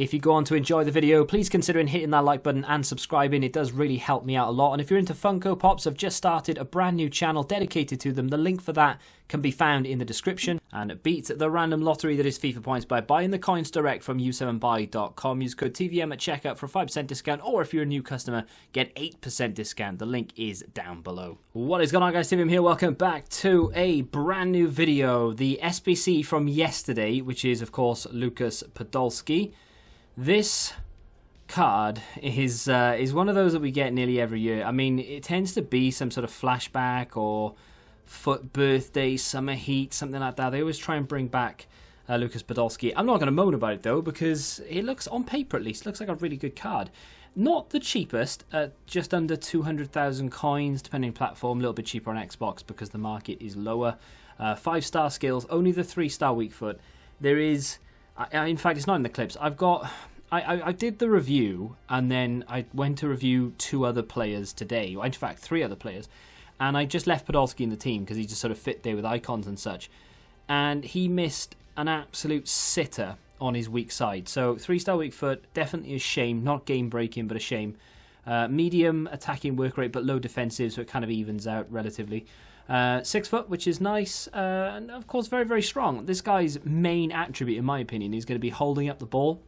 If you go on to enjoy the video, please consider hitting that like button and subscribing. It does really help me out a lot. And if you're into Funko Pops, I've just started a brand new channel dedicated to them. The link for that can be found in the description. And beat the random lottery that is FIFA points by buying the coins direct from u7buy.com. Use code TVM at checkout for a 5% discount, or if you're a new customer, get 8% discount. The link is down below. What is going on, guys? TVM here. Welcome back to a brand new video. The SBC from yesterday, which is of course Lucas Podolski. This card is one of those that we get nearly every year. I mean, it tends to be some sort of flashback or foot birthday, summer heat, something like that. They always try and bring back Lucas Podolski. I'm not going to moan about it though, because it looks, on paper at least, looks like a really good card. Not the cheapest, just under 200,000 coins, depending on platform. A little bit cheaper on Xbox because the market is lower. 5-star skills, only the 3-star weak foot. There is, in fact, it's not in the clips. I did the review, and then I went to review 2 other players today. In fact, 3 other players. And I just left Podolski in the team because he just sort of fit there with icons and such. And he missed an absolute sitter on his weak side. So 3-star weak foot, definitely a shame. Not game breaking, but a shame. Medium attacking work rate, but low defensive, so it kind of evens out relatively. 6 foot, which is nice, and of course very, very strong. This guy's main attribute, in my opinion, is going to be holding up the ball,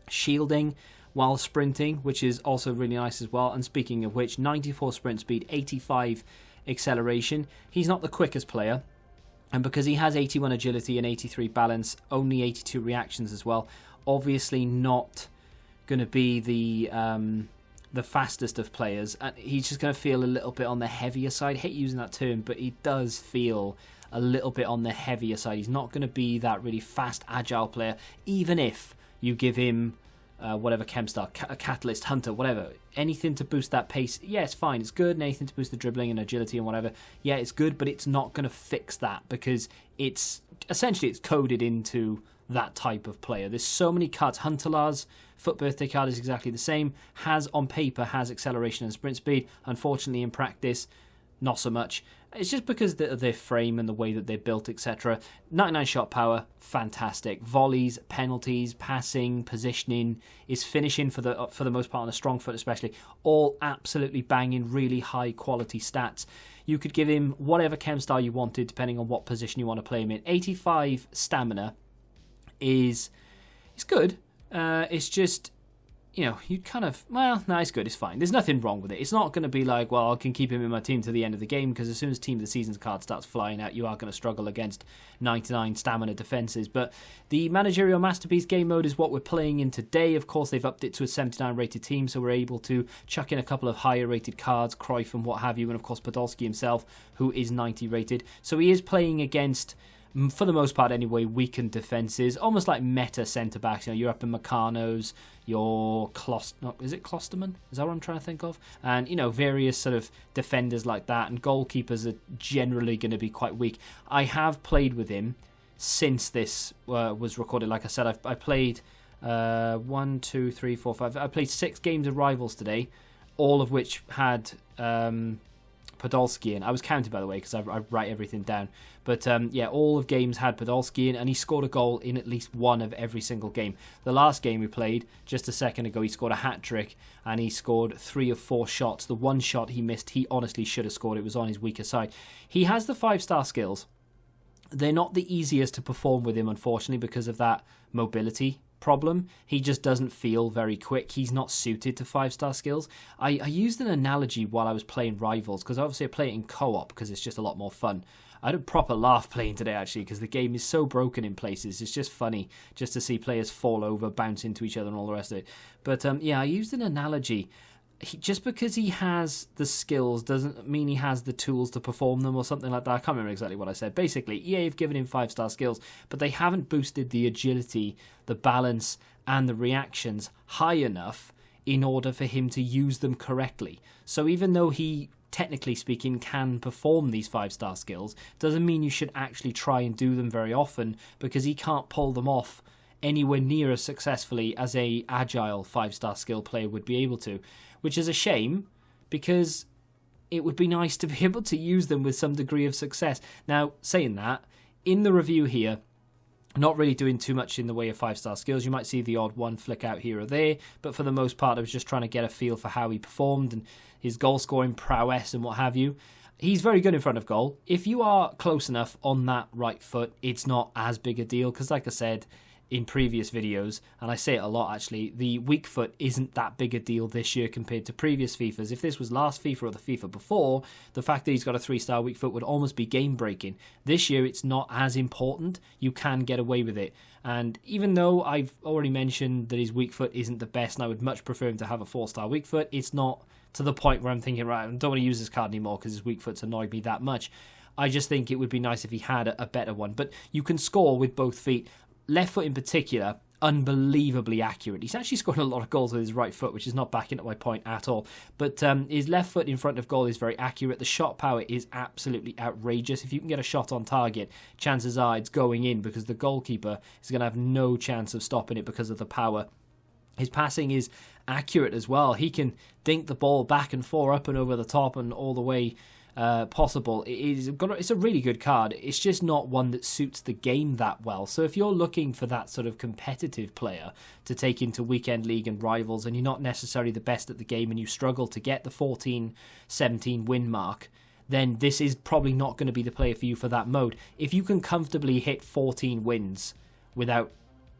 shielding while sprinting, which is also really nice as well. And speaking of which, 94 sprint speed, 85 acceleration. He's not the quickest player, and because he has 81 agility and 83 balance, only 82 reactions as well, obviously not going to be the fastest of players, and he's just going to feel a little bit on the heavier side. I hate using that term, but he does feel a little bit on the heavier side. He's not going to be that really fast, agile player, even if you give him whatever chem star, a catalyst, hunter, whatever, anything to boost that pace. Yeah, it's fine, it's good. And anything to boost the dribbling and agility and whatever, yeah, it's good, but it's not going to fix that because it's essentially it's coded into that type of player. There's so many cards. Hunterlar's foot birthday card is exactly the same. Has on paper has acceleration and sprint speed. Unfortunately, in practice, not so much. It's just because of their frame and the way that they're built, etc. 99 shot power, fantastic. Volleys, penalties, passing, positioning, is finishing for the most part on a strong foot especially. All absolutely banging, really high quality stats. You could give him whatever chem style you wanted, depending on what position you want to play him in. 85 stamina is good. It's just, you know, you kind of, well, no, it's good, it's fine. There's nothing wrong with it. It's not going to be like, well, I can keep him in my team to the end of the game, because as soon as Team of the Season's card starts flying out, you are going to struggle against 99 stamina defenses. But the Managerial Masterpiece game mode is what we're playing in today. Of course, they've upped it to a 79 rated team, so we're able to chuck in a couple of higher rated cards, Cruyff and what have you, and of course Podolski himself, who is 90 rated. So he is playing against, for the most part anyway, weakened defences, almost like meta centre-backs. You know, you're up in Meccano's, your is it Klosterman? Is that what I'm trying to think of? And, you know, various sort of defenders like that, and goalkeepers are generally going to be quite weak. I have played with him since this was recorded. Like I said, I played 1, 2, 3, 4, 5. I played 6 games of Rivals today, all of which had Podolski in. I was counted, by the way, because I write everything down. But yeah, all of games had Podolski in, and he scored a goal in at least one of every single game. The last game we played just a second ago, he scored a hat-trick, and he scored 3 of 4 shots. The one shot he missed, he honestly should have scored. It was on his weaker side. He has the 5-star skills. They're not the easiest to perform with him, unfortunately, because of that mobility problem. He just doesn't feel very quick. He's not suited to 5-star skills. I used an analogy while I was playing Rivals, because obviously I play it in co-op because it's just a lot more fun. I had a proper laugh playing today, actually, because the game is so broken in places. It's just funny just to see players fall over, bounce into each other and all the rest of it. But yeah, I used an analogy. Just because he has the skills doesn't mean he has the tools to perform them or something like that. I can't remember exactly what I said. Basically, EA have given him 5-star skills, but they haven't boosted the agility, the balance, and the reactions high enough in order for him to use them correctly. So even though he, technically speaking, can perform these 5-star skills, doesn't mean you should actually try and do them very often, because he can't pull them off anywhere near as successfully as a agile 5-star skill player would be able to, which is a shame, because it would be nice to be able to use them with some degree of success. Now, saying that, in the review here, Not really doing too much in the way of 5-star skills. You might see the odd one flick out here or there, but for the most part, I was just trying to get a feel for how he performed and his goal-scoring prowess and what have you. He's very good in front of goal. If you are close enough on that right foot, it's not as big a deal, because like I said in previous videos, and I say it a lot actually, the weak foot isn't that big a deal this year compared to previous FIFAs. If this was last FIFA or the FIFA before, the fact that he's got a 3-star weak foot would almost be game breaking. This year it's not as important. You can get away with it. And even though I've already mentioned that his weak foot isn't the best and I would much prefer him to have a 4-star weak foot, it's not to the point where I'm thinking, right, I don't want to use this card anymore because his weak foot's annoyed me that much. I just think it would be nice if he had a better one. But you can score with both feet. Left foot in particular, unbelievably accurate. He's actually scoring a lot of goals with his right foot, which is not backing up my point at all. But his left foot in front of goal is very accurate. The shot power is absolutely outrageous. If you can get a shot on target, chances are it's going in, because the goalkeeper is going to have no chance of stopping it because of the power. His passing is accurate as well. He can dink the ball back and forth, up and over the top and all the way possible. It's a really good card. It's just not one that suits the game that well. So if you're looking for that sort of competitive player to take into weekend league and rivals, and you're not necessarily the best at the game and you struggle to get the 14-17 win mark, then this is probably not going to be the player for you for that mode. If you can comfortably hit 14 wins without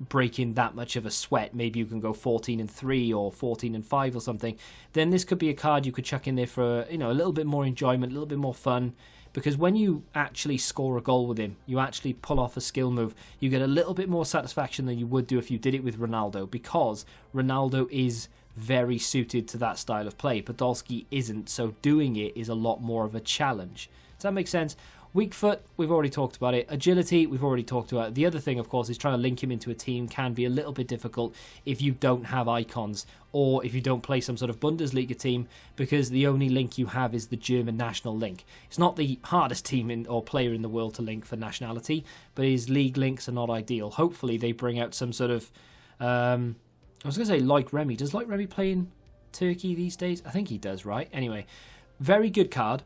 breaking that much of a sweat, maybe you can go 14-3 or 14-5 or something, then this could be a card you could chuck in there for, you know, a little bit more enjoyment, a little bit more fun. Because when you actually score a goal with him, you actually pull off a skill move, you get a little bit more satisfaction than you would do if you did it with Ronaldo, because Ronaldo is very suited to that style of play. Podolski isn't, so doing it is a lot more of a challenge. Does that make sense? Weak foot, we've already talked about it. Agility, we've already talked about it. The other thing, of course, is trying to link him into a team can be a little bit difficult if you don't have icons, or if you don't play some sort of Bundesliga team, because the only link you have is the German national link. It's not the hardest team or player in the world to link for nationality, but his league links are not ideal. Hopefully they bring out some sort of... I was going to say like Remy. Does like Remy play in Turkey these days? I think he does, right? Anyway, very good card.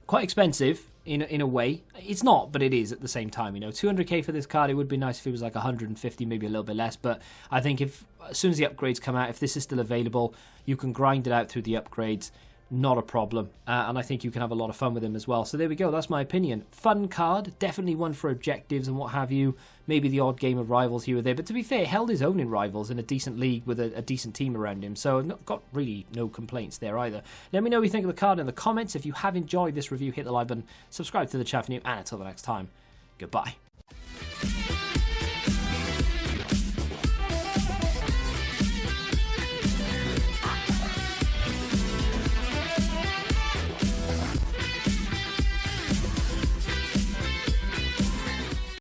Quite expensive. In a way, it's not, but it is at the same time. You know, 200k for this card. It would be nice if it was like 150, maybe a little bit less. But I think if as soon as the upgrades come out, if this is still available, you can grind it out through the upgrades. Not a problem, and I think you can have a lot of fun with him as well. So there we go, that's my opinion. Fun card, definitely one for objectives and what have you. Maybe the odd game of rivals here or there, but to be fair, held his own in rivals in a decent league with a decent team around him, so got really no complaints there either. Let me know what you think of the card in the comments. If you have enjoyed this review, hit the like button, subscribe to the channel for new, and until the next time, goodbye.